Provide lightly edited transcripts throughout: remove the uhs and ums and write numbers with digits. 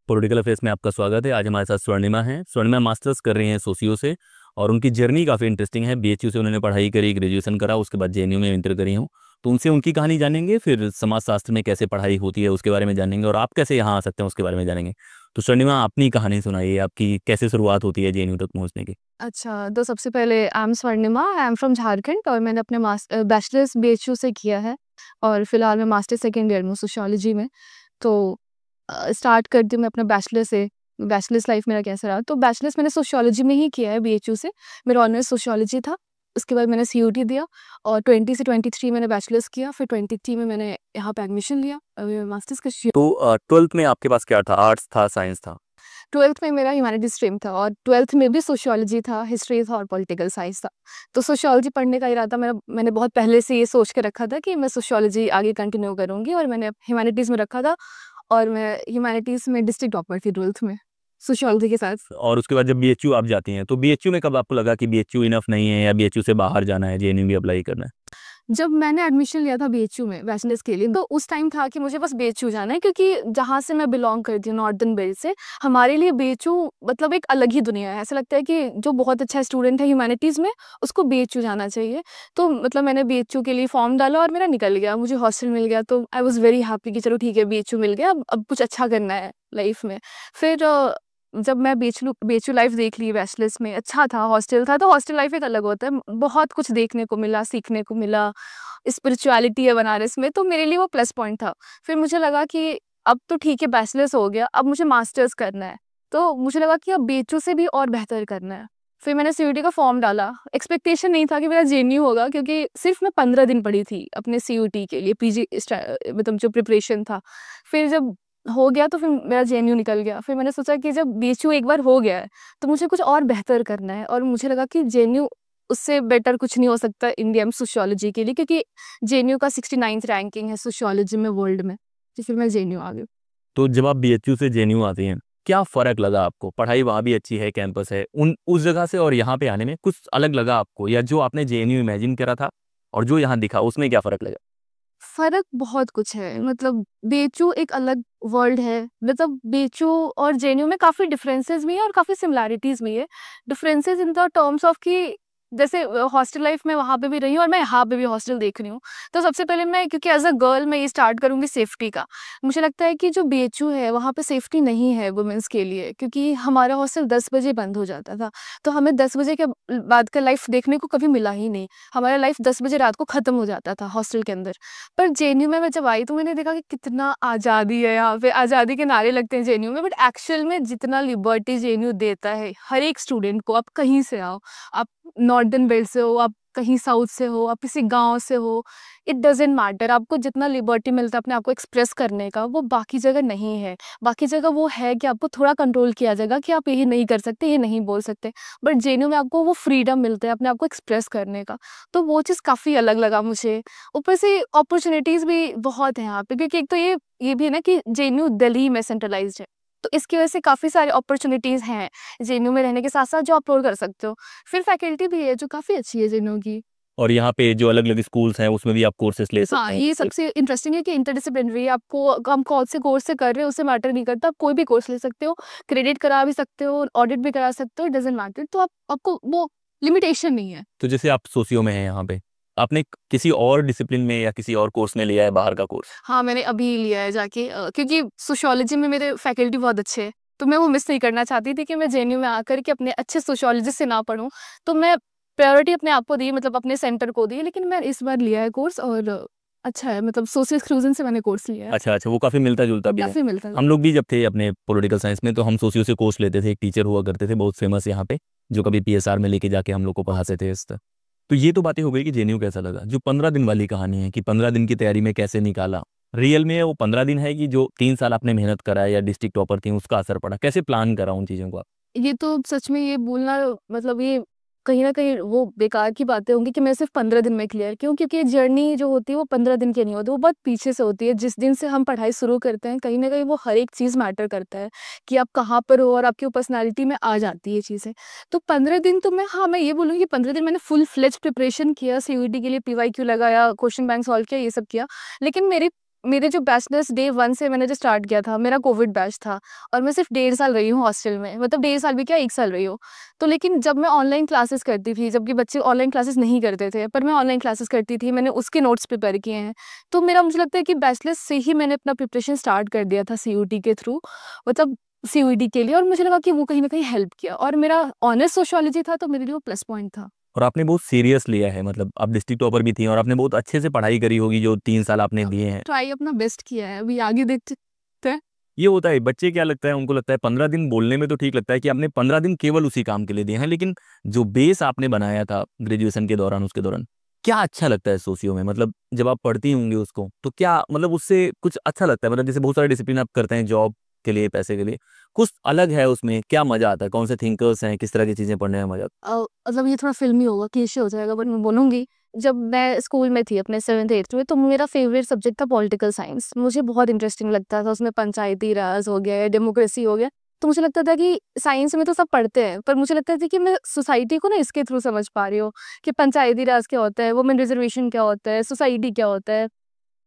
Political affairs में आपका स्वागत है। आज हमारे साथ स्वर्णिमा हैं। स्वर्णिमा मास्टर्स कर रही हैं सोशियो से और उनकी जर्नी काफ़ी इंटरेस्टिंग है। बीएचयू से उन्होंने पढ़ाई करी, ग्रेजुएशन करा, उसके बाद जेएनयू में इंटर करी हूँ। तो उनसे उनकी कहानी जानेंगे, फिर समाजशास्त्र में कैसे पढ़ाई होती है उसके बारे में जानेंगे और आप कैसे यहाँ आ सकते हैं उसके बारे में जानेंगे। तो स्वर्णिमा, अपनी कहानी सुनाइए, आपकी कैसे शुरुआत होती है जेएनयू तक पहुँचने की। अच्छा, तो सबसे पहले I am Swarnima, I am from Jharkhand और मैंने अपने बैचलर्स बीएचयू से किया है और फिलहाल मैं मास्टर सेकेंड ईयर में हूँ सोशियोलॉजी में। तो स्टार्ट करती हूँ मैं अपना बैचलर से। बैचलर्स लाइफ मेरा कैसा रहा, तो बैचलर्स मैंने सोशियोलॉजी में ही किया है बीएचयू से। मेरा ऑनर्स सोशियोलॉजी था। उसके बाद मैंने सीयूटी दिया और 20 से 23 मैंने बैचलर्स किया, फिर 23 में मैंने यहाँ पे एडमिशन लिया। अभी मैं मास्टर्स कर रही हूँ। तो 12th में आपके पास क्या था? आर्ट्स था, साइंस था? 12th में मेरा ह्यूमैनिटीज स्ट्रीम था और 12th में भी सोशियोलॉजी था, हिस्ट्री था और पॉलिटिकल साइंस था। तो सोशियोलॉजी पढ़ने का इरादा मैंने बहुत पहले से ये सोच के रखा था कि मैं सोशियोलॉजी आगे कंटिन्यू करूँगी और मैंने ह्यूमैनिटीज़ में रखा था और मैं ह्यूमैनिटीज़ में डिस्ट्रिक्ट टॉपर थी 12th में, सोशियोलॉजी के साथ। और उसके बाद जब बीएचयू आप जाती हैं, तो बीएचयू में कब आपको लगा कि बीएचयू इनफ नहीं है या बीएचयू से बाहर जाना है, जेएनयू भी अप्लाई करना है? जब मैंने एडमिशन लिया था बीएचयू में बैचलर्स के लिए, तो उस टाइम था कि मुझे बस बीएचयू जाना है, क्योंकि जहाँ से मैं बिलोंग करती हूँ नॉर्दर्न बेल्ट से, हमारे लिए बीएचयू मतलब एक अलग ही दुनिया है। ऐसा लगता है कि जो बहुत अच्छा स्टूडेंट है ह्यूमैनिटीज़ में, उसको बीएचयू जाना चाहिए। तो मतलब मैंने बीएचयू के लिए फॉर्म डाला और मेरा निकल गया, मुझे हॉस्टल मिल गया। तो आई वॉज़ वेरी हैप्पी कि चलो ठीक है, बीएचयू मिल गया, अब कुछ अच्छा करना है लाइफ में। फिर जब मैं बीएचयू लाइफ देख ली बैचलर्स में, अच्छा था, हॉस्टल था, तो हॉस्टल लाइफ एक अलग होता है। बहुत कुछ देखने को मिला, सीखने को मिला, स्पिरिचुअलिटी है बनारस में, तो मेरे लिए वो प्लस पॉइंट था। फिर मुझे लगा कि अब तो ठीक है, बैचलर्स हो गया, अब मुझे मास्टर्स करना है। तो मुझे लगा कि अब बीएचयू से भी और बेहतर करना है। फिर मैंने सीयूटी का फॉर्म डाला। एक्सपेक्टेशन नहीं था कि मेरा जेएनयू होगा, क्योंकि सिर्फ मैं 15 दिन पढ़ी थी अपने सीयूटी के लिए, पीजी मतलब जो प्रिपरेशन था। फिर जब हो गया तो फिर मेरा जेएनयू निकल गया। फिर मैंने सोचा कि जब बीएचयू एक बार हो गया है, तो मुझे कुछ और बेहतर करना है और मुझे लगा कि जेएनयू उससे बेटर कुछ नहीं हो सकता इंडिया में सोशियोलॉजी के लिए, क्योंकि जेएनयू का 69th रैंकिंग है सोशियोलॉजी में वर्ल्ड में। तो फिर मैं जेएनयू आ गई। तो जब आप बीएचयू से जेएनयू आती हैं, क्या फ़र्क लगा आपको? पढ़ाई वहाँ भी अच्छी है, कैंपस है, उस जगह से और यहाँ पे आने में कुछ अलग लगा आपको, या जो आपने जेएनयू इमेजिन करा था और जो यहाँ दिखा उसमें क्या फ़र्क लगा? फ़र्क बहुत कुछ है, मतलब बीएचयू एक अलग वर्ल्ड है। मतलब बीएचयू और जेएनयू में काफ़ी डिफरेंसेस भी हैं और काफ़ी सिमिलैरिटीज़ भी है। Differences in the terms of कि जैसे हॉस्टल लाइफ में वहाँ पे भी रही हूँ और मैं यहाँ पे भी हॉस्टल देख रही हूँ। तो सबसे पहले मैं, क्योंकि एज़ अ गर्ल मैं ये स्टार्ट करूँगी सेफ्टी का। मुझे लगता है कि जो बीएचयू है वहाँ पे सेफ्टी नहीं है वुमेन्स के लिए, क्योंकि हमारा हॉस्टल 10 बजे बंद हो जाता था। तो हमें 10 बजे के बाद का लाइफ देखने को कभी मिला ही नहीं। हमारा लाइफ 10 बजे रात को ख़त्म हो जाता था हॉस्टल के अंदर। पर जेएनयू में मैं जब आई तो मैंने देखा कि कितना आज़ादी है यहाँ पे, आज़ादी के नारे लगते हैं जेएनयू में, बट एक्चुअल में जितना लिबर्टी जेएनयू देता है हर एक स्टूडेंट को, आप कहीं से आओ, आप नॉर्दर्न बेल्ट से हो, आप कहीं साउथ से हो, आप किसी गाँव से हो, इट डज़न्ट मैटर, आपको जितना लिबर्टी मिलता है अपने आप को एक्सप्रेस करने का, वो बाकी जगह नहीं है। बाकी जगह वो है कि आपको थोड़ा कंट्रोल किया जाएगा कि आप ये नहीं कर सकते, ये नहीं बोल सकते, बट जेएनयू में आपको वो फ्रीडम मिलता है अपने आप को एक्सप्रेस करने का। तो वो चीज़ काफ़ी अलग लगा मुझे। ऊपर से अपॉर्चुनिटीज़ भी बहुत हैं यहाँ पे, क्योंकि एक तो ये भी है ना कि जेएनयू दिल्ली में सेंट्रलाइज्ड है, तो इसकी वजह से काफ़ी सारी अपॉर्चुनिटीज़ हैं जेएनयू में रहने के साथ-साथ, जो आप रोल कर सकते हो। फिर फैकल्टी भी है जो काफ़ी अच्छी है जेएनयू की। और यहाँ पे जो अलग-अलग स्कूल्स हैं उसमें भी आप कोर्सेज़ ले हाँ, सकते हैं। ये सबसे इंटरेस्टिंग है कि इंटरडिसिप्लिनरी है, आपको हम कौन से कोर्स से कर रहे हैं उससे मैटर नहीं करता, आप कोई भी कोर्स ले सकते हो, क्रेडिट करा भी सकते हो, ऑडिट भी करा सकते हो, इट डज़न्ट मैटर। तो आपको वो लिमिटेशन नहीं है। तो जैसे आप सोशियो में हैं यहाँ पे, आपने किसी और डिसिप्लिन में या किसी और कोर्स में लिया है बाहर का कोर्स? हाँ, मैंने अभी लिया है जाके, क्योंकि सोशियोलॉजी में मेरे फैकल्टी बहुत अच्छे हैं, तो मैं वो मिस नहीं करना चाहती थी कि मैं जेएनयू में आकर के अपने अच्छे सोशियोलॉजिस्ट से ना पढूँ। तो मैं प्रायोरिटी अपने आप को दी, मतलब अपने सेंटर को दी, लेकिन मैं इस बार लिया है कोर्स और अच्छा है, मतलब सोशल एक्सक्लूजन से मैंने कोर्स लिया है। अच्छा, अच्छा, वो काफ़ी मिलता-जुलता भी है। काफ़ी मिलता है। हम लोग भी जब थे अपने पॉलिटिकल साइंस में, तो हम सोशियो से कोर्स लेते थे। एक टीचर हुआ करते थे बहुत फेमस यहाँ पे, जो कभी पीएसआर में लेके जाके हम लोग को पढ़ाते थे इस तरह। तो ये तो बातें हो गई कि जेएनयू कैसा लगा। जो 15 दिन वाली कहानी है कि 15 दिन की तैयारी में कैसे निकाला, रियल में वो 15 दिन है कि जो 3 साल आपने मेहनत करा है या डिस्ट्रिक्ट टॉपर थी उसका असर पड़ा? कैसे प्लान करा उन चीज़ों को आप? ये तो सच में ये बोलना, मतलब ये कहीं न कहीं वो बेकार की बातें होंगी कि मैं सिर्फ़ 15 दिन में क्लियर, क्यों? क्योंकि जर्नी जो होती है वो 15 दिन की नहीं होती, वो बहुत पीछे से होती है। जिस दिन से हम पढ़ाई शुरू करते हैं, कहीं न कहीं वो हर एक चीज़ मैटर करता है कि आप कहाँ पर हो, और आपकी पर्सनैलिटी में आ जाती है ये चीज़ें। तो 15 दिन तो मैं ये बोलूँगी, 15 दिन मैंने फुल फ्लेज्ड प्रिपरेशन किया, सीयूईटी के लिए पीवाईक्यू लगाया, क्वेश्चन बैंक सॉल्व किया, ये सब किया। लेकिन मेरे जो बैचलर्स डे 1 से मैंने जो स्टार्ट किया था, मेरा कोविड बैच था और मैं सिर्फ 1.5 साल रही हूँ हॉस्टल में, मतलब 1.5 साल भी क्या 1 साल रही हूँ। तो लेकिन जब मैं ऑनलाइन क्लासेस करती थी, जबकि बच्चे ऑनलाइन क्लासेस नहीं करते थे, पर मैं ऑनलाइन क्लासेस करती थी, मैंने उसके नोट्स प्रिपेयर किए हैं। तो मेरा मुझे लगता है कि बैचलर्स से ही मैंने अपना प्रिपरेशन स्टार्ट कर दिया था सीयूटी के थ्रू, मतलब सीयूईटी के लिए, और मुझे लगा कि वो कहीं न कहीं हेल्प किया, और मेरा ऑनर्स सोशियोलॉजी था तो मेरे लिए वो प्लस पॉइंट था। और आपने बहुत सीरियस लिया है, मतलब आप डिस्ट्रिक्ट टॉपर भी थी और आपने बहुत अच्छे से पढ़ाई करी होगी जो 3 साल आपने दिए हैं। ट्राई अपना बेस्ट किया है, अभी आगे देखते हैं। ये होता है, बच्चे क्या लगता है, उनको लगता है 15 दिन बोलने में तो ठीक लगता है कि आपने 15 दिन केवल उसी काम के लिए दिए हैं, लेकिन जो बेस आपने बनाया था ग्रेजुएशन के दौरान, उसके दौरान क्या अच्छा लगता है सोशियो में? मतलब जब आप पढ़ती होंगी उसको, तो क्या मतलब उससे कुछ अच्छा लगता है? मतलब जैसे बहुत सारे डिसिप्लिन आप करते हैं जॉब के लिए, पैसे के लिए, कुछ अलग है उसमें, क्या मजा आता है? कौन से थिंकर्स हैं, किस तरह की चीजें पढ़ने में मजा आता मतलब ये थोड़ा फ़िल्मी होगा, क्लीशे हो जाएगा, बट मैं बोलूँगी, जब मैं स्कूल में थी अपने 7th-8th में, तो मेरा फ़ेवरेट सब्जेक्ट था पॉलिटिकल साइंस। मुझे बहुत इंटरेस्टिंग लगता था, उसमें पंचायती राज हो गया या डेमोक्रेसी हो गया, तो मुझे लगता था कि साइंस में तो सब पढ़ते हैं, पर मुझे लगता था कि मैं सोसाइटी को ना इसके थ्रू समझ पा रही हूँ, कि पंचायती राज क्या होता है, वुमेन रिज़र्वेशन क्या होता है, सोसाइटी क्या होता है,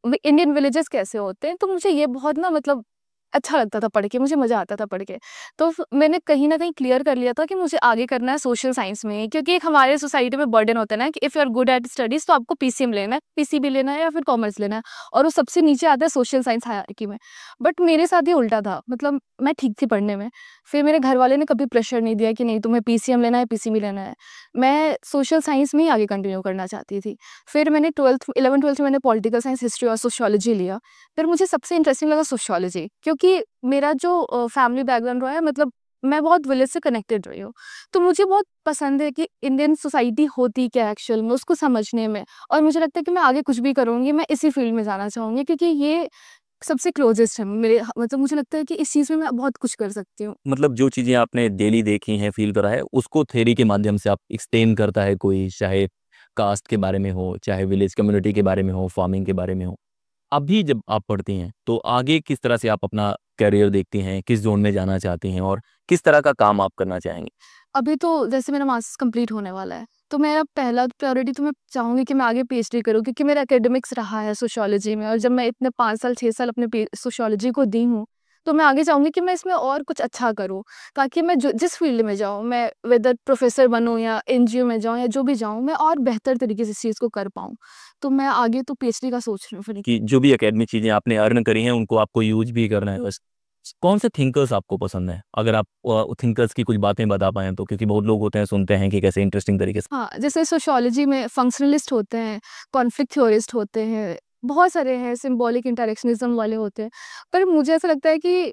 इंडियन विलेजेस कैसे होते हैं। तो मुझे ये बहुत ना मतलब अच्छा लगता था पढ़ के, मुझे मज़ा आता था पढ़ के। तो मैंने कहीं ना कहीं क्लियर कर लिया था कि मुझे आगे करना है सोशल साइंस में, क्योंकि एक हमारे सोसाइटी में बर्डन होता है ना कि if you are good at studies तो आपको पीसीएम लेना है, पीसीबी लेना है या फिर कॉमर्स लेना है, और वो सबसे नीचे आता है सोशल साइंस हायरार्की में। बट मेरे साथ ये उल्टा था, मतलब मैं ठीक थी पढ़ने में, फिर मेरे घर वाले ने कभी प्रेशर नहीं दिया कि नहीं तुम्हें पीसीएम लेना है, पीसीबी लेना है। मैं सोशल साइंस में ही आगे कंटिन्यू करना चाहती थी। फिर मैंने 11th-12th में मैंने पॉलिटिकल साइंस, हिस्ट्री और सोशियोलॉजी लिया। फिर मुझे सबसे इंटरेस्टिंग लगा सोशियोलॉजी, क्योंकि मेरा जो फैमिली बैकग्राउंड रहा है, मतलब मैं बहुत विलेज से कनेक्टेड रही हूँ। तो मुझे बहुत पसंद है कि इंडियन सोसाइटी होती क्या है एक्चुअल में, उसको समझने में, और मुझे लगता है कि मैं आगे कुछ भी करूँगी, मैं इसी फील्ड में जाना चाहूँगी, क्योंकि ये सबसे क्लोज़ेस्ट है मेरे मतलब मुझे लगता है कि इस चीज़ में मैं बहुत कुछ कर सकती हूँ। मतलब जो चीज़ें आपने डेली देखी हैं, फ़ील करा है, उसको थ्योरी के माध्यम से आप एक्सप्लेन करता है कोई, चाहे कास्ट के बारे में हो, चाहे विलेज कम्युनिटी के बारे में हो, फार्मिंग के बारे में हो। अभी जब आप पढ़ती हैं, तो आगे किस तरह से आप अपना करियर देखती हैं? किस ज़ोन में जाना चाहती हैं और किस तरह का काम आप करना चाहेंगी? अभी तो जैसे मेरा मास्टर्स कंप्लीट होने वाला है, तो मेरा पहला प्रायोरिटी तो मैं चाहूँगी कि मैं आगे पीएचडी करूँ, क्योंकि मेरा एकेडमिक्स रहा है सोशियोलॉजी में, और जब मैं इतने 5 साल 6 साल अपने सोशियोलॉजी को दी हूँ, तो मैं आगे चाहूँगी कि मैं इसमें और कुछ अच्छा करूँ, ताकि मैं जिस फील्ड में जाऊँ, मैं वेदर प्रोफेसर बनूँ या एनजीओ में जाऊँ या जो भी जाऊँ, मैं और बेहतर तरीके से इस चीज़ को कर पाऊँ। तो मैं आगे तो पीएचडी का सोच रही हूँ फिर। कि जो भी एकेडमिक चीज़ें आपने अर्न करी हैं, उनको आपको यूज़ भी करना है बस। कौन से थिंकर्स आपको पसंद हैं? अगर आप थिंकर्स की कुछ बातें बता पाएँ तो, क्योंकि बहुत लोग होते हैं, सुनते हैं कि कैसे इंटरेस्टिंग तरीके से। हाँ, जैसे सोशियोलॉजी में फंक्शनलिस्ट होते हैं, कॉन्फ्लिक्ट थ्योरिस्ट होते हैं, बहुत सारे हैं, सिंबॉलिक इंटरेक्शनिज्म वाले होते हैं। पर मुझे ऐसा लगता है कि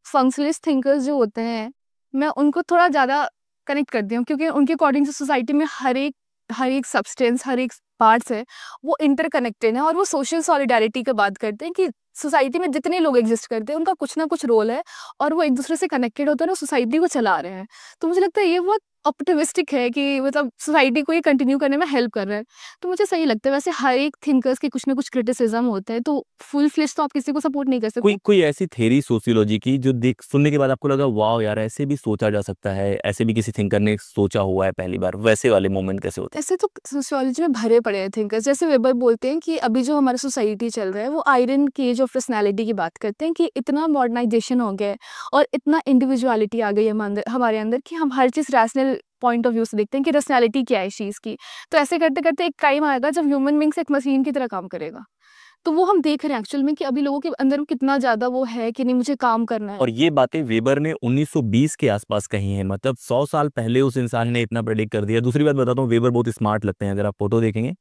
फंक्शनलिस्ट थिंकर्स जो होते हैं, मैं उनको थोड़ा ज़्यादा कनेक्ट करती हूँ, क्योंकि उनके अकॉर्डिंग से सोसाइटी में हर एक सब्सटेंस, हर एक पार्ट्स है, वो इंटरकनेक्टेड है, और वो सोशल सॉलिडारिटी की बात करते हैं कि सोसाइटी में जितने लोग एग्जिस्ट करते हैं, उनका कुछ ना कुछ रोल है, और वो एक दूसरे से कनेक्टेड होते हैं और सोसाइटी को चला रहे हैं। तो मुझे लगता है ये बहुत ऑप्टिमिस्टिक है कि मतलब सोसाइटी को ये कंटिन्यू करने में हेल्प कर रहा है। तो मुझे सही लगता है। वैसे हर एक थिंकर्स के कुछ ना कुछ क्रिटिसिज्म होता है, तो फुल फ्लेज तो आप किसी को सपोर्ट नहीं कर कोई सकते। कोई ऐसी थ्योरी सोशियोलॉजी की जो देख सुनने के बाद आपको लगा वाओ यार, ऐसे भी सोचा जा सकता है, ऐसे भी किसी थिंकर ने सोचा हुआ है पहली बार, वैसे वाले मोमेंट कैसे होते ऐसे तो सोशियोलॉजी में भरे पड़े हैं थिंकर्स। जैसे वेबर बोलते हैं कि अभी जो हमारा सोसाइटी चल रहा है, वो आयरन केज ऑफ पर्सनैलिटी की बात करते हैं, कि इतना मॉडर्नाइजेशन हो गया है और इतना इंडिविजुअलिटी आ गई है हमारे अंदर, कि हम हर चीज़ रैशनल पॉइंट ऑफ व्यू से देखते हैं कि रैशनैलिटी क्या है इस चीज़ की। तो ऐसे करते करते एक टाइम आएगा जब ह्यूमन बींग्स एक मशीन की तरह काम करेगा। तो वो हम देख रहे हैं एक्चुअल में कि अभी लोगों के अंदर वो कितना ज़्यादा वो है कि नहीं, मुझे काम करना है। और ये बातें वेबर ने 1920 के आसपास कही हैं, मतलब 100 साल पहले उस इंसान ने इतना प्रेडिक्ट कर दिया। दूसरी बात बताता हूँ, वेबर बहुत स्मार्ट लगते हैं, अगर आप फोटो देखेंगे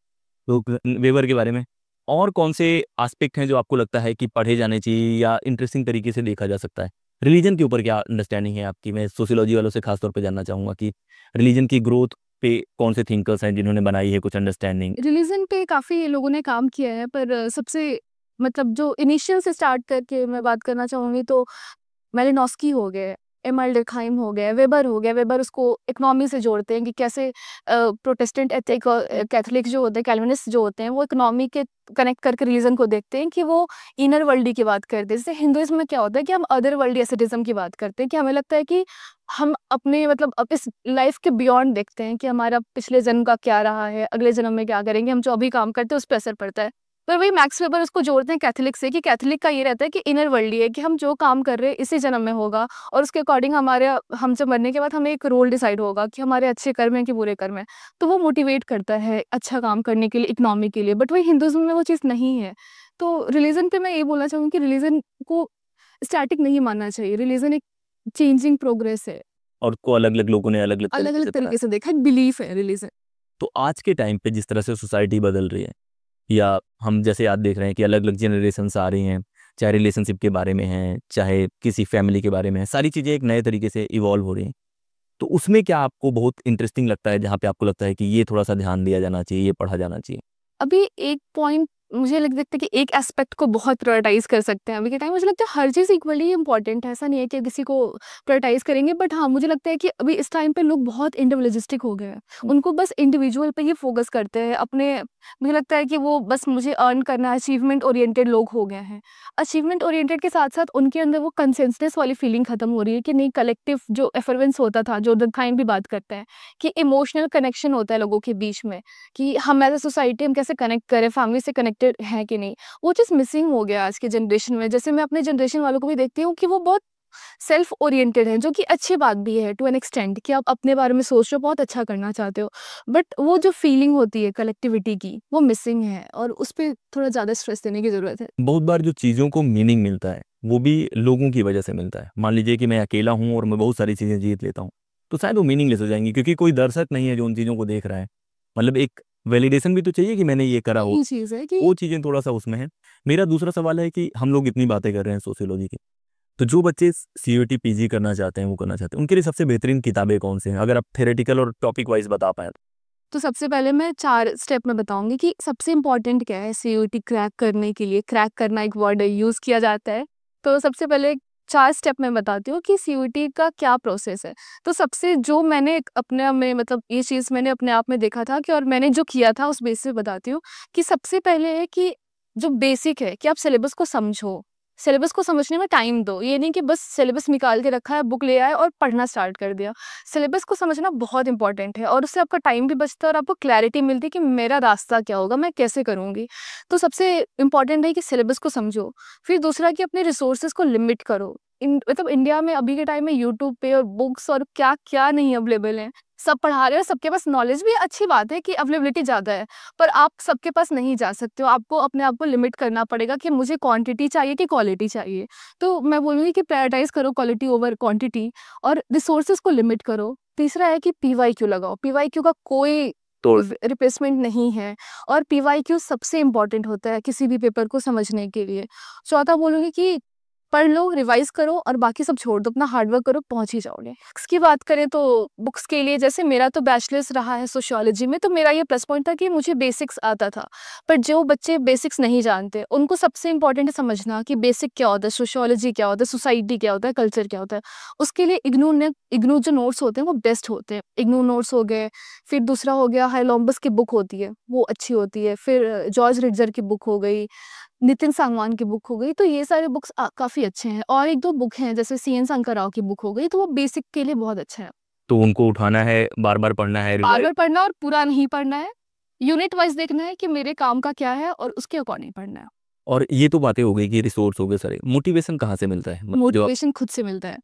तो वेबर के बारे में और कौन से एस्पेक्ट हैं जो आपको लगता है कि पढ़े जाने चाहिए या इंटरेस्टिंग तरीके से देखा जा सकता है? रिलीजन के ऊपर क्या अंडरस्टैंडिंग है आपकी? मैं सोशियोलॉजी वालों से खास तौर पे जानना चाहूँगा कि रिलीजन की ग्रोथ पे कौन से थिंकर्स हैं जिन्होंने बनाई है कुछ अंडरस्टैंडिंग? रिलीजन पे काफ़ी लोगों ने काम किया है, पर सबसे मतलब जो इनिशियल से स्टार्ट करके मैं बात करना चाहूँगी, तो मेलिनोस्की हो गए, एमल डर्कहाइम हो गए, वेबर हो गया। वेबर उसको इकोनॉमी से जोड़ते हैं कि कैसे प्रोटेस्टेंट एथिक और कैथोलिक जो होते हैं, कैल्विनिस्ट जो होते हैं, वो इकोनॉमी के कनेक्ट करके रीजन को देखते हैं कि वो इनर वर्ल्ड की बात करते हैं। जैसे हिंदुइज्म में क्या होता है कि हम अदर वर्ल्ड एसेटिज्म की बात करते हैं, कि हमें लगता है कि हम अपने मतलब अब इस लाइफ के बियॉन्ड देखते हैं कि हमारा पिछले जन्म का क्या रहा है, अगले जन्म में क्या करेंगे, हम जो अभी काम करते हैं उस पर असर पड़ता है। पर वही मैक्स वेबर उसको जोड़ते हैं कैथोलिक से, कि कैथोलिक का ये रहता है कि इनर वर्ल्ड ही है, कि हम जो काम कर रहे हैं इसी जन्म में होगा, और उसके अकॉर्डिंग हम जब मरने के बाद हमें एक रोल डिसाइड होगा कि हमारे अच्छे कर्म हैं कि बुरे कर्म हैं। तो वो मोटिवेट करता है अच्छा काम करने के लिए, इकोनॉमी के लिए, बट वही हिंदुइज्म में वो चीज़ नहीं है। तो रिलीजन पे मैं ये बोलना चाहूँगी कि रिलीजन को स्टैटिक नहीं मानना चाहिए। रिलीजन एक चेंजिंग प्रोग्रेस है, और को अलग अलग लोगों ने अलग अलग अलग तरीके अलग से पढ़ा। तरीके से देखा, एक बिलीफ है रिलीजन। तो आज के टाइम पे जिस तरह से सोसाइटी बदल रही है, या हम जैसे आज देख रहे हैं कि अलग अलग जनरेशन्स आ रही हैं, चाहे रिलेशनशिप के बारे में है, चाहे किसी फैमिली के बारे में है, सारी चीज़ें एक नए तरीके से इवॉल्व हो रही हैं। तो उसमें क्या आपको बहुत इंटरेस्टिंग लगता है, जहाँ पे आपको लगता है कि ये थोड़ा सा ध्यान दिया जाना चाहिए, ये पढ़ा जाना चाहिए? अभी एक पॉइंट मुझे लगता है कि एक एस्पेक्ट को बहुत प्रायोरिटाइज कर सकते हैं अभी के टाइम। मुझे लगता है हर चीज़ इक्वली इंपॉर्टेंट है, ऐसा नहीं है कि किसी को प्रायोरिटाइज करेंगे, बट हाँ मुझे लगता है कि अभी इस टाइम पे लोग बहुत इंडिविजुअलिस्टिक हो गए हैं। उनको बस इंडिविजुअल पे ही फोकस करते हैं अपने। मुझे लगता है कि वो बस मुझे अर्न करना है, अचीवमेंट ओरिएंटेड लोग हो गए हैं। अचीवमेंट ओरिएंटेड के साथ साथ उनके अंदर वो कंसेंसस वाली फीलिंग खत्म हो रही है कि नहीं, कलेक्टिव जो एफर्वेंस होता था, जो दत्ताइन भी बात करते हैं कि इमोशनल कनेक्शन होता है लोगों के बीच में, कि हम एज अ सोसाइटी हम कैसे कनेक्ट करें, फैमिली से कनेक्टेड हैं कि नहीं, वो चीज़ मिसिंग हो गया आज के जनरेशन में। जैसे मैं अपने जनरेशन वालों को भी देखती हूँ कि वो बहुत सेल्फ ओरिएंटेड हैं, जो कि अच्छी बात भी है टू एन एक्सटेंड, कि आप अपने बारे में सोच रहे हो, बहुत अच्छा करना चाहते हो, बट वो जो फीलिंग होती है कलेक्टिविटी की, वो मिसिंग है, और उस पर थोड़ा ज़्यादा स्ट्रेस देने की ज़रूरत है। बहुत बार जो चीज़ों को मीनिंग मिलता है वो भी लोगों की वजह से मिलता है। मान लीजिए कि मैं अकेला हूँ और मैं बहुत सारी चीज़ें जीत लेता हूँ, तो शायद वो मीनिंगलेस हो जाएंगी, क्योंकि कोई दर्शक नहीं है जो उन चीज़ों को देख रहा है। मतलब एक वैलिडेशन भी तो चाहिए कि मैंने ये करा हो। यही चीज़ है कि वो चीज़ें थोड़ा सा उसमें है। मेरा दूसरा सवाल है कि हम लोग इतनी बातें कर रहे हैं सोशियोलॉजी की, तो जो बच्चे सीयूईटी पीजी करना चाहते हैं, वो करना चाहते हैं, उनके लिए सबसे बेहतरीन किताबें कौन से हैं, अगर आप थेरेटिकल और टॉपिक वाइज बता पाए तो? तो सबसे पहले मैं 4 स्टेप में बताऊँगी कि सबसे इम्पोर्टेंट क्या है सीयूईटी क्रैक करने के लिए। क्रैक करना एक वर्ड यूज़ किया जाता है। तो सबसे पहले 4 स्टेप मैं बताती हूँ कि सीयूईटी का क्या प्रोसेस है। तो सबसे जो मैंने अपने आप में, मतलब ये चीज़ मैंने अपने आप में देखा था कि, और मैंने जो किया था उस बेस पे बताती हूँ कि सबसे पहले है कि जो बेसिक है कि आप सिलेबस को समझो। सिलेबस को समझने में टाइम दो। ये नहीं कि बस सिलेबस निकाल के रखा है, बुक ले आए और पढ़ना स्टार्ट कर दिया। सिलेबस को समझना बहुत इंपॉर्टेंट है, और उससे आपका टाइम भी बचता है और आपको क्लैरिटी मिलती है कि मेरा रास्ता क्या होगा, मैं कैसे करूँगी। तो सबसे इंपॉर्टेंट है कि सिलेबस को समझो। फिर दूसरा कि अपने रिसोर्सेज को लिमिट करो। मतलब इंडिया में अभी के टाइम में यूट्यूब पे और बुक्स और क्या क्या नहीं अवेलेबल है। सब पढ़ा रहे हैं, सबके पास नॉलेज भी, अच्छी बात है कि अवेलेबिलिटी ज़्यादा है, पर आप सबके पास नहीं जा सकते हो। आपको अपने आप को लिमिट करना पड़ेगा कि मुझे क्वांटिटी चाहिए कि क्वालिटी चाहिए। तो मैं बोलूँगी कि प्रायोरिटाइज करो क्वालिटी ओवर क्वांटिटी, और रिसोर्सेज को लिमिट करो। तीसरा है कि पीवाईक्यू लगाओ। पीवाईक्यू का कोई तो रिप्लेसमेंट नहीं है, और पीवाईक्यू सबसे इम्पोर्टेंट होता है किसी भी पेपर को समझने के लिए। चौथा बोलूँगी कि पढ़ लो, रिवाइज करो, और बाकी सब छोड़ दो, अपना हार्ड वर्क करो, पहुंच ही जाओगे। बुक्स की बात करें तो बुक्स के लिए, जैसे मेरा तो बैचलर्स रहा है सोशियोलॉजी में, तो मेरा ये प्लस पॉइंट था कि मुझे बेसिक्स आता था। पर जो बच्चे बेसिक्स नहीं जानते, उनको सबसे इंपॉर्टेंट है समझना कि बेसिक क्या होता है, सोशियोलॉजी क्या होता है, सोसाइटी क्या होता है, कल्चर क्या होता है। उसके लिए इग्नू जो नोट्स होते हैं वो बेस्ट होते हैं। इग्नू नोट्स हो गए। फिर दूसरा हो गया हाइलोम्बस की बुक होती है, वो अच्छी होती है। फिर जॉर्ज रिट्जर की बुक हो गई, नितिन सांगवान की बुक हो गई। तो ये सारे बुक्स काफ़ी अच्छे हैं, और 1-2 बुक हैं जैसे सीएन शंकर राव की बुक हो गई, तो वो बेसिक के लिए बहुत अच्छा है। तो उनको उठाना है, बार बार पढ़ना है, रिवाइज। बार-बार पढ़ना और पूरा नहीं पढ़ना है, यूनिट वाइज़ देखना है कि मेरे काम का क्या है, और उसके अकॉर्डिंग पढ़ना है। और ये तो बातें हो गई कि रिसोर्स हो गए सारे, मोटिवेशन कहाँ से मिलता है, मतलब जो आप? मोटिवेशन खुद से मिलता है।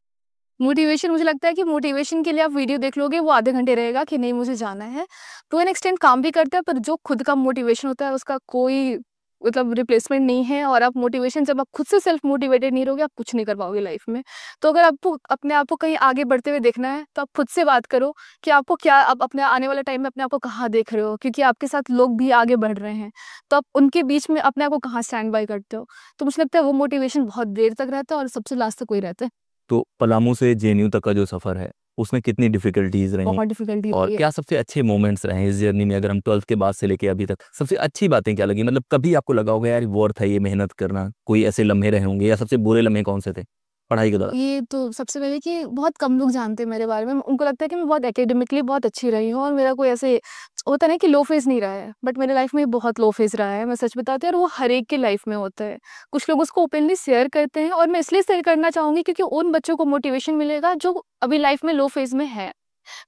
मोटिवेशन, मुझे लगता है कि मोटिवेशन के लिए आप वीडियो देख लोगे, वो आधे घंटे रहेगा कि नहीं मुझे जाना है। टू एन एक्सटेंट काम भी करता है, पर जो खुद का मोटिवेशन होता है उसका कोई मतलब रिप्लेसमेंट नहीं है। और आप मोटिवेशन, जब आप खुद से सेल्फ मोटिवेटेड नहीं रहोगे, आप कुछ नहीं कर पाओगे लाइफ में। तो अगर आपको अपने आप को कहीं आगे बढ़ते हुए देखना है, तो आप खुद से बात करो कि आपको क्या, आप अपने आने वाले टाइम में अपने आप को कहाँ देख रहे हो, क्योंकि आपके साथ लोग भी आगे बढ़ रहे हैं। तो आप उनके बीच में अपने आप को कहाँ स्टैंड बाय करते हो। तो मुझे लगता है वो मोटिवेशन बहुत देर तक रहता है, और सबसे लास्ट तक वही रहता है। तो पलामू से जेएनयू तक का जो सफ़र है, उसमें कितनी डिफ़िकल्टीज़ रहीं, बहुत डिफिकल्टी और होती है। क्या सबसे अच्छे मोमेंट्स रहे हैं इस जर्नी में? अगर हम 12th के बाद से लेके अभी तक, सबसे अच्छी बातें क्या लगी? मतलब कभी आपको लगा होगा यार वर्थ है ये मेहनत करना, कोई ऐसे लम्हे रहे होंगे, या सबसे बुरे लम्हे कौन से थे पढ़ाई के दौरान? ये तो सबसे पहले कि बहुत कम लोग जानते हैं मेरे बारे में। उनको लगता है कि मैं बहुत एकेडमिकली बहुत अच्छी रही हूँ, और मेरा कोई ऐसे होता है ना कि लो फेज़ नहीं रहा है। बट मेरे लाइफ में बहुत लो फेज़ रहा है, मैं सच बताती हूँ, और वो हर एक की लाइफ में होता है। कुछ लोग उसको ओपनली शेयर करते हैं, और मैं इसलिए शेयर करना चाहूँगी क्योंकि उन बच्चों को मोटिवेशन मिलेगा जो अभी लाइफ में लो फेज़ में है।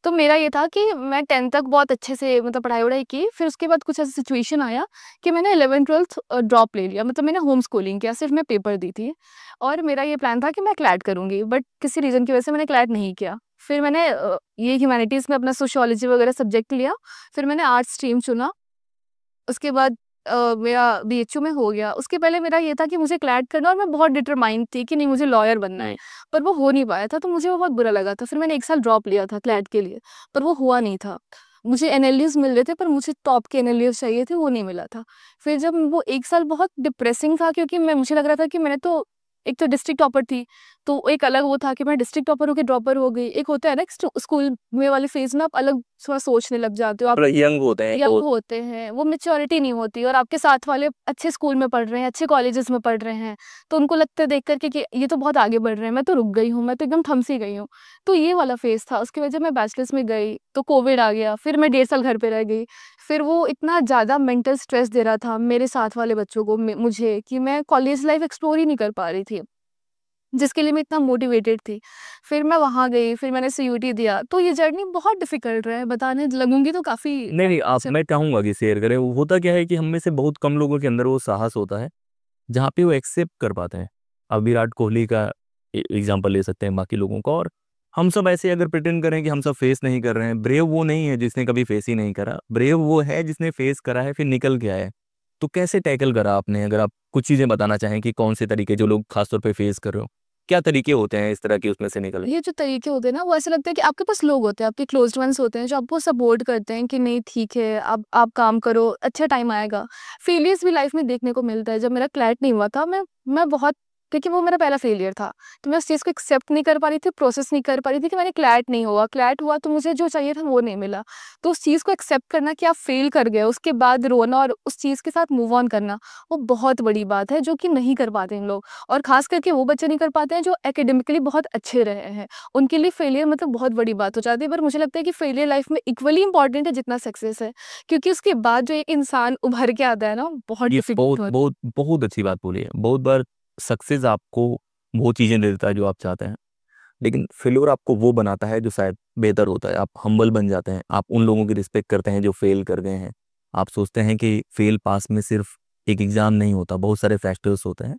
तो मेरा ये था कि मैं 10th तक बहुत अच्छे से मतलब पढ़ाई-वढ़ाई की, फिर उसके बाद कुछ ऐसा सिचुएशन आया कि मैंने 11th-12th ड्रॉप ले लिया, मतलब मैंने होम स्कूलिंग किया, सिर्फ मैं पेपर दी थी और मेरा ये प्लान था कि मैं क्लैट करूँगी, बट किसी रीज़न की वजह से मैंने क्लैट नहीं किया। फिर मैंने ये ह्यूमैनिटीज़ में अपना सोशियोलॉजी वगैरह सब्जेक्ट लिया, फिर मैंने आर्ट्स स्ट्रीम चुना। उसके बाद मेरा बीएचयू में हो गया। उसके पहले मेरा ये था कि मुझे क्लैट करना और मैं बहुत डिटरमाइंड थी कि नहीं मुझे लॉयर बनना है, पर वो हो नहीं पाया था, तो मुझे वो बहुत बुरा लगा था। फिर मैंने 1 साल ड्रॉप लिया था क्लैट के लिए, पर वो हुआ नहीं था। मुझे एनएलयूज़ मिल रहे थे, पर मुझे टॉप के एनएलयूज़ चाहिए थे, वो नहीं मिला था। फिर जब वो 1 साल बहुत डिप्रेसिंग था क्योंकि मुझे लग रहा था कि मैंने तो एक तो डिस्ट्रिक्ट टॉपर थी, तो एक अलग वो था कि मैं डिस्ट्रिक्ट टॉपर होके ड्रॉपर हो गई। एक होता है ना स्कूल में वाले फेज़ में आप अलग थोड़ा सोचने लग जाते हो, आप यंग होते हैं यंग होते हैं, वो मैच्योरिटी नहीं होती और आपके साथ वाले अच्छे स्कूल में पढ़ रहे हैं, अच्छे कॉलेजेस में पढ़ रहे हैं, तो उनको लगता है देख कर के कि ये तो बहुत आगे बढ़ रहे हैं, मैं तो रुक गई हूँ, मैं तो एकदम थम सी गई हूँ। तो ये वाला फेज़ था। उसकी वजह मैं बैचलर्स में गई, तो कोविड आ गया, फिर मैं 1.5 साल घर पे रह गई। फिर वो इतना ज़्यादा मेंटल स्ट्रेस दे रहा था मेरे साथ वाले बच्चों को, मुझे, कि मैं कॉलेज लाइफ एक्सप्लोर ही नहीं कर पा रही थी, जिसके लिए मैं इतना मोटिवेटेड थी। फिर मैं वहाँ गई, फिर मैंने सीयूटी दिया, तो ये जर्नी बहुत डिफ़िकल्ट रहा है, बताने लगूँगी तो काफ़ी नहीं नहीं आप से मैं चाहूंगा कि शेयर करें। वो होता क्या है कि हम में से बहुत कम लोगों के अंदर वो साहस होता है जहाँ पे वो एक्सेप्ट कर पाते हैं। अब विराट कोहली का एग्जांपल ले सकते हैं, बाकी लोगों का। और हम सब ऐसे अगर प्रिटेंड करें कि हम सब फेस नहीं कर रहे हैं, ब्रेव वो नहीं है जिसने कभी फेस ही नहीं करा, ब्रेव वो है जिसने फेस करा है फिर निकल के आया है। तो कैसे टैकल करा आपने? अगर आप कुछ चीज़ें बताना चाहें कि कौन से तरीके जो लोग खासतौर पे फेस कर रहे हो, क्या तरीके होते हैं इस तरह के उसमें से निकल? ये जो तरीके होते हैं ना, वो ऐसा लगता है कि आपके पास लोग होते हैं, आपके क्लोज्ड वंस होते हैं, जो आपको सपोर्ट करते हैं कि नहीं ठीक है, अब आप काम करो, अच्छा टाइम आएगा। फेलियर्स भी लाइफ में देखने को मिलता है। जब मेरा क्लैट नहीं हुआ था, मैं बहुत, क्योंकि वो मेरा पहला फेलियर था, तो मैं उस चीज़ को एक्सेप्ट नहीं कर पा रही थी, प्रोसेस नहीं कर पा रही थी कि मैंने क्लैट नहीं हुआ। क्लैट हुआ तो मुझे जो चाहिए था वो नहीं मिला। तो उस चीज़ को एक्सेप्ट करना कि आप फेल कर गए, उसके बाद रोना और उस चीज़ के साथ मूव ऑन करना, वो बहुत बड़ी बात है, जो कि नहीं कर पाते हैं लोग। और खास करके वो बच्चे नहीं कर पाते हैं जो एकेडमिकली बहुत अच्छे रहे हैं। उनके लिए फेलियर मतलब बहुत बड़ी बात हो जाती है। पर मुझे लगता है कि फेलियर लाइफ में इक्वली इंपॉर्टेंट है जितना सक्सेस है, क्योंकि उसके बाद जो एक इंसान उभर के आता है ना, बहुत ये डिफिकल्ट बहुत होता बहुत बहुत अच्छी बात बोली है। बहुत बार सक्सेस आपको वो चीज़ें दे देता है जो आप चाहते हैं, लेकिन फेल्योर आपको वो बनाता है जो शायद बेहतर होता है। आप हम्बल बन जाते हैं, आप उन लोगों की रिस्पेक्ट करते हैं जो फेल कर गए हैं। आप सोचते हैं कि फेल पास में सिर्फ एक एग्ज़ाम नहीं होता, बहुत सारे फैक्टर्स होते हैं।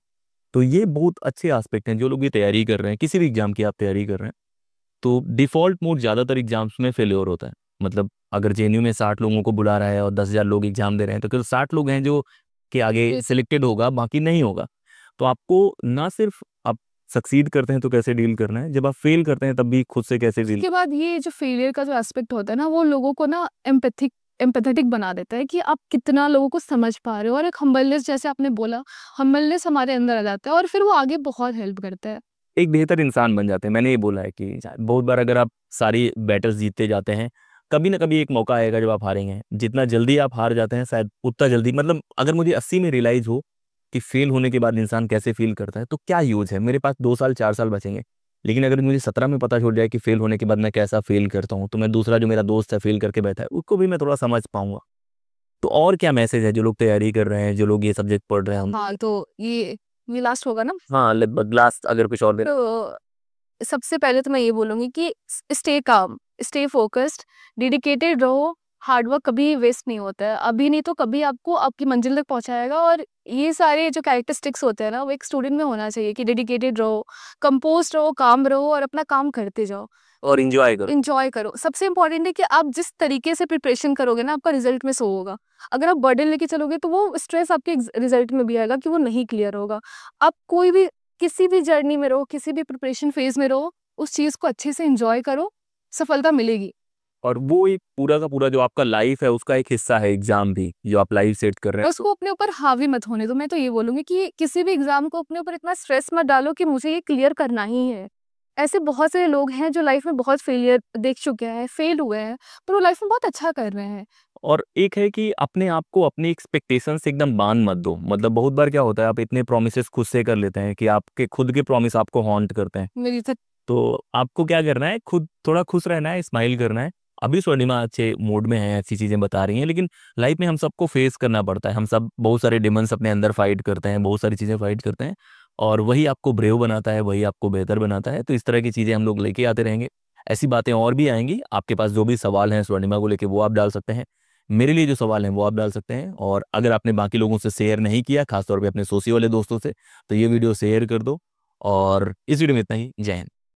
तो ये बहुत अच्छे एस्पेक्ट हैं। जो लोग ये तैयारी कर रहे हैं, किसी भी एग्ज़ाम की आप तैयारी कर रहे हैं, तो डिफ़ॉल्ट मोड ज़्यादातर एग्ज़ाम्स में फेल्योर होता है। मतलब अगर जेएनयू में 60 लोगों को बुला रहा है और 10,000 लोग एग्ज़ाम दे रहे हैं, तो केवल 60 लोग हैं जो के आगे है। सिलेक्टेड होगा, बाकी नहीं होगा। तो आपको ना सिर्फ आप सक्सीड करते हैं तो कैसे डील करना है, जब आप फेल करते हैं तब भी खुद से कैसे डील। उसके बाद ये जो फेलियर का जो एस्पेक्ट होता है ना, वो लोगों को ना एम्पैथेटिक बना देता है कि आप कितना लोगों को समझ पा रहे हो, और एक हम्बलनेस, जैसे आपने बोला, हम्बलनेस हमारे अंदर आ जाता है और फिर वो आगे बहुत हेल्प करता है। एक बेहतर इंसान बन जाते हैं। मैंने ये बोला है कि बहुत बार अगर आप सारी बैटल्स जीतते जाते हैं, कभी ना कभी एक मौका आएगा जब आप हारेंगे। जितना जल्दी आप हार जाते हैं शायद उतना जल्दी, मतलब अगर मुझे 80 में रियलाइज़ हो कि फेल होने के बाद इंसान कैसे फील करता है, तो क्या यूज़ है? मेरे पास 2 साल 4 साल बचेंगे। लेकिन अगर मुझे 17 में पता चल जाए कि फेल होने के बाद मैं कैसा फील करता हूँ, तो मैं दूसरा जो मेरा दोस्त है फेल करके बैठा है, उसको भी मैं थोड़ा समझ पाऊँगा। तो और क्या मैसेज है जो लोग तैयारी कर रहे हैं, जो लोग ये सब्जेक्ट पढ़ रहे हैं हम? हाँ, तो ये लास्ट होगा ना? हाँ, लगभग लास्ट अगर कुछ और देना। तो सबसे पहले तो मैं ये बोलूँगी कि stay calm, stay focused, dedicated रहो, हार्ड वर्क कभी वेस्ट नहीं होता है। अभी नहीं तो कभी आपको आपकी मंजिल तक पहुँचाएगा, और ये सारे जो कैरेक्टरिस्टिक्स होते हैं ना, वो एक स्टूडेंट में होना चाहिए कि डेडिकेटेड रहो, कंपोज़्ड रहो, काम रहो और अपना काम करते जाओ। और एन्जॉय करो। एन्जॉय करो। सबसे इम्पोर्टेंट है कि आप जिस तरीके से प्रिपरेशन करोगे ना, आपका रिज़ल्ट में शो होगा। अगर आप बर्डन लेके चलोगे तो वो स्ट्रेस आपके रिज़ल्ट में भी आएगा कि वो नहीं क्लियर होगा। आप कोई भी किसी भी जर्नी में रहो, किसी भी प्रिपरेशन फेज़ में रहो, उस चीज़ को अच्छे से एन्जॉय करो, सफलता मिलेगी। और वो एक पूरा का पूरा जो आपका लाइफ है उसका एक हिस्सा है एग्जाम भी, जो आप लाइव सेट कर रहे और हैं। उसको अपने ऊपर हावी मत होने दो। मैं तो ये बोलूँगी कि किसी भी एग्ज़ाम को अपने ऊपर इतना स्ट्रेस मत डालो कि मुझे ये क्लियर करना ही है। ऐसे बहुत सारे लोग हैं जो लाइफ में बहुत फेलियर देख चुके हैं, फेल हुए हैं, पर वो लाइफ में बहुत अच्छा कर रहे हैं। और एक है कि अपने आप को अपनी एक्सपेक्टेशन से एकदम बांध मत दो। मतलब बहुत बार क्या होता है, आप इतने प्रोमिसेस खुद से कर लेते हैं कि आपके खुद के प्रॉमिस आपको हॉन्ट करते हैं। मेरी तो तो आपको क्या करना है, खुद थोड़ा खुश रहना है, स्माइल करना है। अभी स्वर्णिमा अच्छे मूड में है, अच्छी चीज़ें बता रही हैं, लेकिन लाइफ में हम सबको फेस करना पड़ता है। हम सब बहुत सारे डिमंस अपने अंदर फाइट करते हैं, बहुत सारी चीज़ें फाइट करते हैं, और वही आपको ब्रेव बनाता है, वही आपको बेहतर बनाता है। तो इस तरह की चीज़ें हम लोग लेके आते रहेंगे। ऐसी बातें और भी आएंगी। आपके पास जो भी सवाल हैं स्वर्णिमा को लेके वो आप डाल सकते हैं, मेरे लिए जो सवाल हैं वो आप डाल सकते हैं। और अगर आपने बाकी लोगों से शेयर नहीं किया, खासतौर पे अपने सोसी वाले दोस्तों से, तो ये वीडियो शेयर कर दो। और इस वीडियो में इतना ही। जय हिंद।